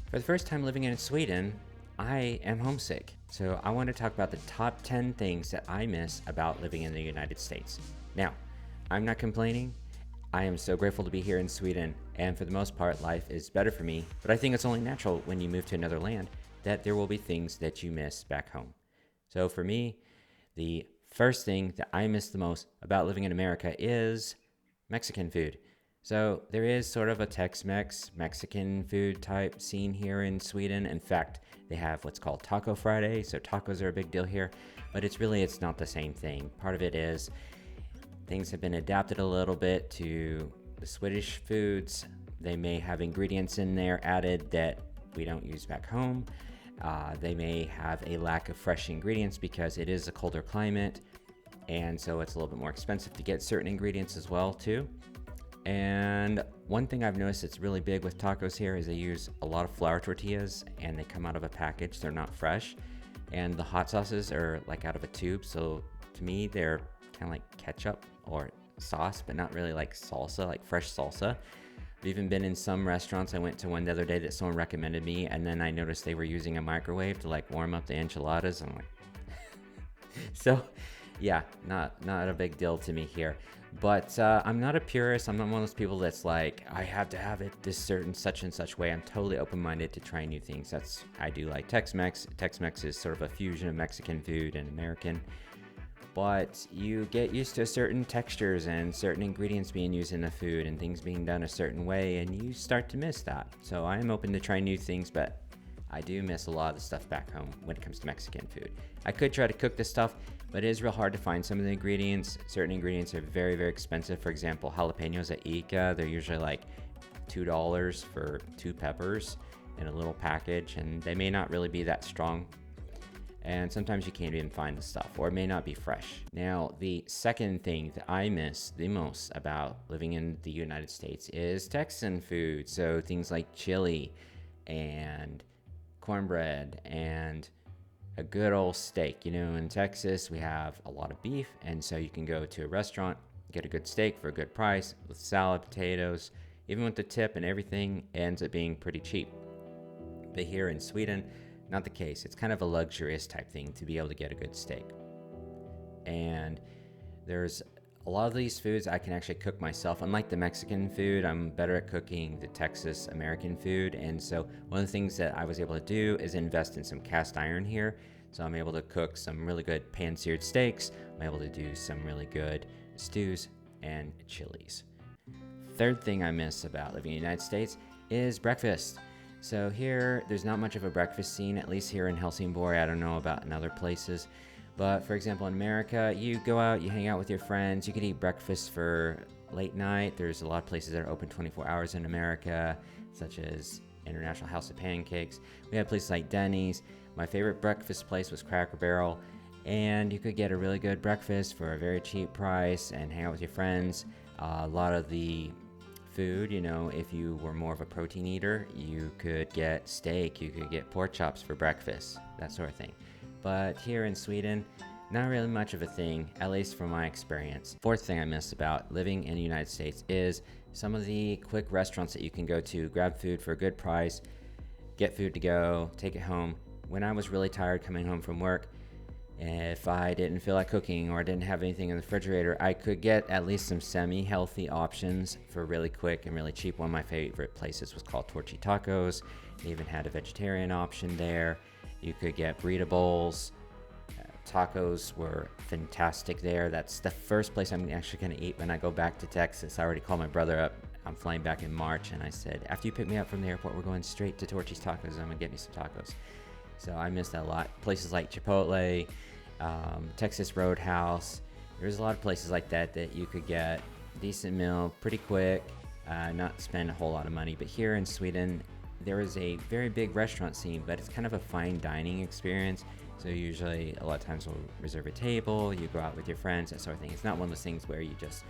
For the first time living in Sweden, I am homesick. So I want to talk about the top 10 things that I miss about living in the United States. Now, I'm not complaining. I am so grateful to be here in Sweden, and for the most part, life is better for me. But I think it's only natural when you move to another land that there will be things that you miss back home. So for me, the first thing that I miss the most about living in America is Mexican food. So there is sort of a Tex-Mex Mexican food type scene here in Sweden. In fact, they have what's called Taco Friday, so tacos are a big deal here, but it's not the same thing. Part of it is things have been adapted a little bit to the Swedish foods. They may have ingredients in there added that we don't use back home. They may have a lack of fresh ingredients because it is a colder climate, and so it's a little bit more expensive to get certain ingredients as well too. And one thing I've noticed that's really big with tacos here is they use a lot of flour tortillas, and they come out of a package. They're not fresh, and the hot sauces are like out of a tube. So to me, they're kind of like ketchup or sauce, but not really like salsa, like fresh salsa. I've even been in some restaurants. I went to one the other day that someone recommended me, and then I noticed they were using a microwave to like warm up the enchiladas. I'm like, so yeah, not a big deal to me here. But I'm not a purist. I'm not one of those people that's like, I have to have it this certain such and such way. I'm totally open-minded to trying new things. I do like Tex-Mex. Tex-Mex is sort of a fusion of Mexican food and American. But you get used to certain textures and certain ingredients being used in the food and things being done a certain way, and you start to miss that. So I am open to trying new things, but I do miss a lot of the stuff back home when it comes to Mexican food. I could try to cook this stuff, but it is real hard to find some of the ingredients. Certain ingredients are very, very expensive. For example, jalapenos at Ica, they're usually like $2 for 2 peppers in a little package, and they may not really be that strong. And sometimes you can't even find the stuff, or it may not be fresh. Now, the second thing that I miss the most about living in the United States is Texan food. So things like chili and cornbread and a good old steak. You know, in Texas, we have a lot of beef, and so you can go to a restaurant, get a good steak for a good price with salad, potatoes, even with the tip and everything, it ends up being pretty cheap. But here in Sweden, not the case. It's kind of a luxurious type thing to be able to get a good steak. And there's a lot of these foods I can actually cook myself. Unlike the Mexican food, I'm better at cooking the Texas American food. And so one of the things that I was able to do is invest in some cast iron here. So I'm able to cook some really good pan-seared steaks. I'm able to do some really good stews and chilies. Third thing I miss about living in the United States is breakfast. So here, there's not much of a breakfast scene, at least here in Helsingborg. I don't know about in other places. But for example, in America, you go out, you hang out with your friends, you could eat breakfast for late night. There's a lot of places that are open 24 hours in America, such as International House of Pancakes. We have places like Denny's. My favorite breakfast place was Cracker Barrel. And you could get a really good breakfast for a very cheap price and hang out with your friends. A lot of the food, you know, if you were more of a protein eater, you could get steak, you could get pork chops for breakfast, that sort of thing. But here in Sweden, not really much of a thing, at least from my experience. Fourth thing I miss about living in the United States is some of the quick restaurants that you can go to, grab food for a good price, get food to go, take it home. When I was really tired coming home from work, if I didn't feel like cooking or didn't have anything in the refrigerator, I could get at least some semi-healthy options for really quick and really cheap. One of my favorite places was called Torchy Tacos. They even had a vegetarian option there. You could get burrito bowls. Tacos were fantastic there. That's the first place I'm actually going to eat when I go back to Texas. I already called my brother up. I'm flying back in March, and I said, after you pick me up from the airport, we're going straight to Torchy's Tacos. I'm going to get me some tacos. So I miss that a lot. Places like Chipotle, Texas Roadhouse. There's a lot of places like that you could get a decent meal pretty quick, not spend a whole lot of money. But here in Sweden, there is a very big restaurant scene, but it's kind of a fine dining experience. So usually a lot of times we'll reserve a table, you go out with your friends, that sort of thing. It's not one of those things where you just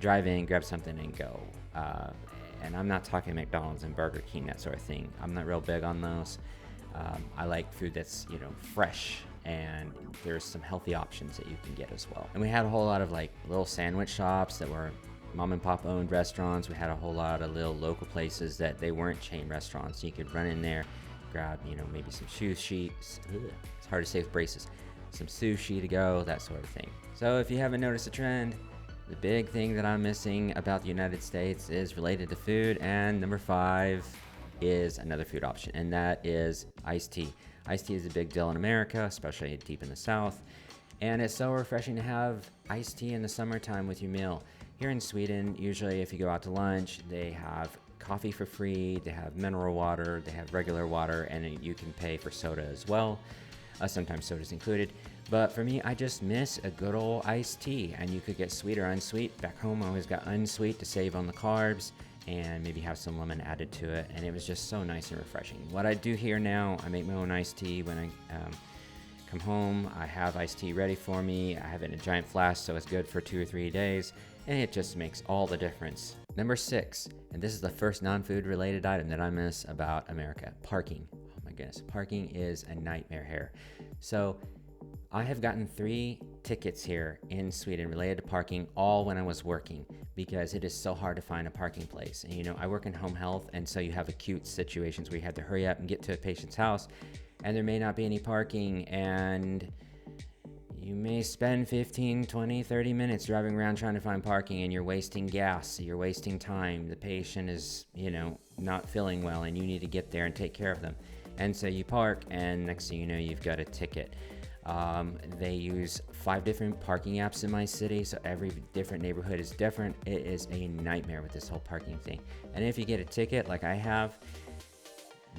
drive in, grab something and go. And I'm not talking McDonald's and Burger King, that sort of thing. I'm not real big on those. I like food that's, fresh, and there's some healthy options that you can get as well. And we had a whole lot of like little sandwich shops that were mom and pop owned restaurants. We had a whole lot of little local places that they weren't chain restaurants. So you could run in there, grab, maybe some sushi. It's hard to say with braces. Some sushi to go, that sort of thing. So if you haven't noticed a trend, the big thing that I'm missing about the United States is related to food. And number 5 is another food option, and that is iced tea. Iced tea is a big deal in America, especially deep in the South. And it's so refreshing to have iced tea in the summertime with your meal. Here in Sweden, usually if you go out to lunch, they have coffee for free, they have mineral water, they have regular water, and you can pay for soda as well. Sometimes soda's included. But for me, I just miss a good old iced tea. And you could get sweet or unsweet. Back home, I always got unsweet to save on the carbs and maybe have some lemon added to it. And it was just so nice and refreshing. What I do here now, I make my own iced tea when I come home. I have iced tea ready for me. I have it in a giant flask, so it's good for 2 or 3 days. And it just makes all the difference. Number 6, and this is the first non-food related item that I miss about America, parking. Oh my goodness, parking is a nightmare here. So I have gotten 3 tickets here in Sweden related to parking, all when I was working, because it is so hard to find a parking place. And I work in home health, and so you have acute situations where you have to hurry up and get to a patient's house, and there may not be any parking, and you may spend 15, 20, 30 minutes driving around trying to find parking, and you're wasting gas, you're wasting time. The patient is, not feeling well, and you need to get there and take care of them. And so you park, and next thing you know, you've got a ticket. They use 5 different parking apps in my city, so every different neighborhood is different. It is a nightmare with this whole parking thing. And if you get a ticket like I have,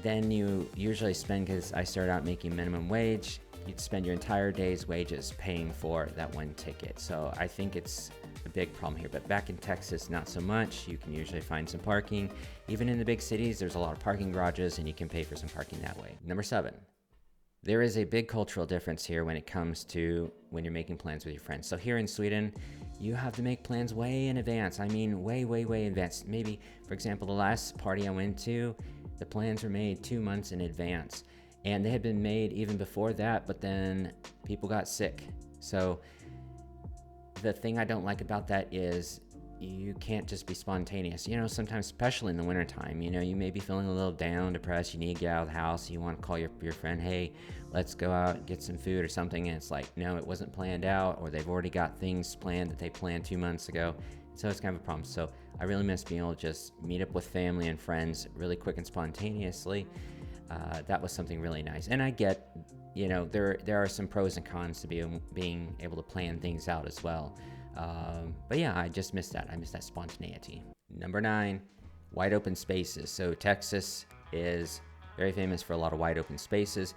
then you usually spend, because I started out making minimum wage, you'd spend your entire day's wages paying for that one ticket. So I think it's a big problem here. But back in Texas, not so much. You can usually find some parking. Even in the big cities, there's a lot of parking garages, and you can pay for some parking that way. Number 7. There is a big cultural difference here when it comes to when you're making plans with your friends. So here in Sweden, you have to make plans way in advance. I mean, way in advance. Maybe, for example, the last party I went to, the plans were made 2 months in advance. And they had been made even before that, but then people got sick. So the thing I don't like about that is you can't just be spontaneous. Sometimes, especially in the wintertime, you may be feeling a little down, depressed, you need to get out of the house, you want to call your friend, hey, let's go out and get some food or something, and it's like, no, it wasn't planned out, or they've already got things planned that they planned 2 months ago. So it's kind of a problem. So I really miss being able to just meet up with family and friends really quick and spontaneously. That was something really nice. And I get, there are some pros and cons to being able to plan things out as well. But yeah, I just miss that. I miss that spontaneity. Number 9, wide open spaces. So Texas is very famous for a lot of wide open spaces.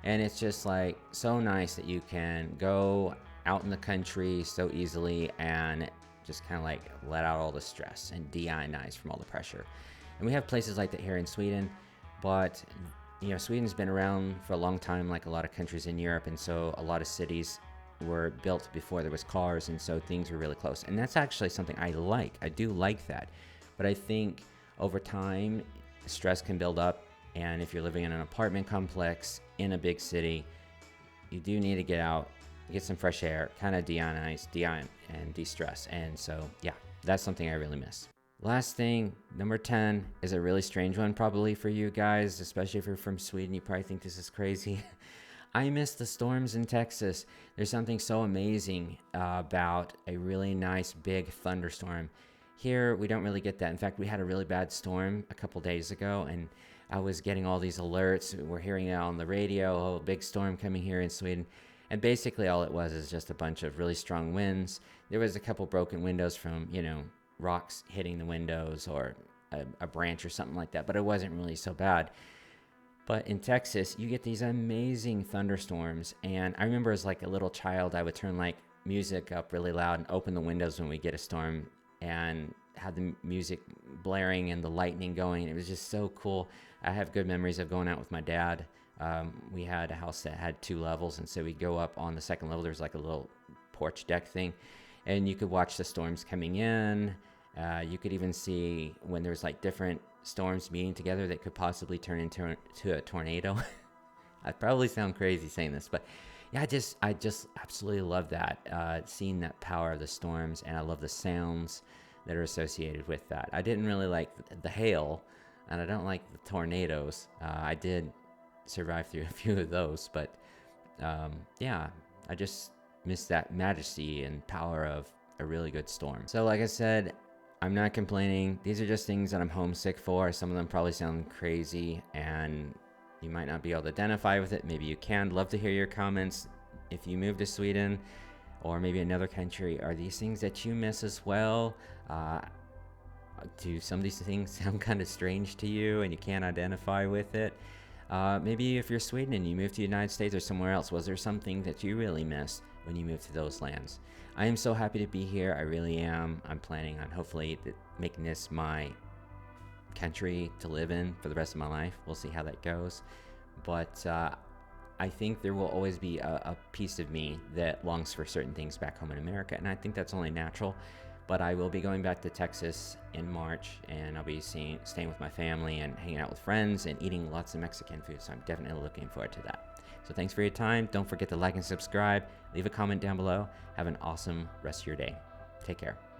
And it's just like so nice that you can go out in the country so easily and just kind of like let out all the stress and de-ionize from all the pressure. And we have places like that here in Sweden, but Sweden's been around for a long time, like a lot of countries in Europe, and so a lot of cities were built before there was cars, and so things were really close. And that's actually something I like. I do like that. But I think over time, stress can build up, and if you're living in an apartment complex in a big city, you do need to get out, get some fresh air, kind of de-ionize, and de-stress. And so, yeah, that's something I really miss. Last thing, number 10, is a really strange one probably for you guys, especially if you're from Sweden. You probably think this is crazy. I miss the storms in Texas. There's something so amazing about a really nice big thunderstorm. Here, we don't really get that. In fact, we had a really bad storm a couple days ago, and I was getting all these alerts. We're hearing it on the radio, oh, big storm coming here in Sweden. And basically all it was is just a bunch of really strong winds. There was a couple broken windows from, rocks hitting the windows or a branch or something like that, but it wasn't really so bad. But in Texas, you get these amazing thunderstorms, and I remember as like a little child, I would turn like music up really loud and open the windows when we get a storm and have the music blaring and the lightning going. It was just so cool. I have good memories of going out with my dad. We had a house that had 2 levels, and so we'd go up on the second level. There's like a little porch deck thing, and you could watch the storms coming in. You could even see when there's like different storms meeting together that could possibly turn into a tornado. I probably sound crazy saying this, but yeah, I just absolutely love that, seeing that power of the storms, and I love the sounds that are associated with that. I didn't really like the hail, and I don't like the tornadoes. I did survive through a few of those, but yeah, I just miss that majesty and power of a really good storm. So like I said, I'm not complaining. These are just things that I'm homesick for. Some of them probably sound crazy, and you might not be able to identify with it. Maybe you can. Love to hear your comments. If you move to Sweden or maybe another country, are these things that you miss as well? Do some of these things sound kind of strange to you and you can't identify with it? Maybe if you're Sweden and you moved to the United States or somewhere else, was there something that you really missed when you moved to those lands? I am so happy to be here. I really am. I'm planning on hopefully making this my country to live in for the rest of my life. We'll see how that goes. But I think there will always be a piece of me that longs for certain things back home in America, and I think that's only natural. But I will be going back to Texas in March, and I'll be staying with my family and hanging out with friends and eating lots of Mexican food, so I'm definitely looking forward to that. So thanks for your time. Don't forget to like and subscribe. Leave a comment down below. Have an awesome rest of your day. Take care.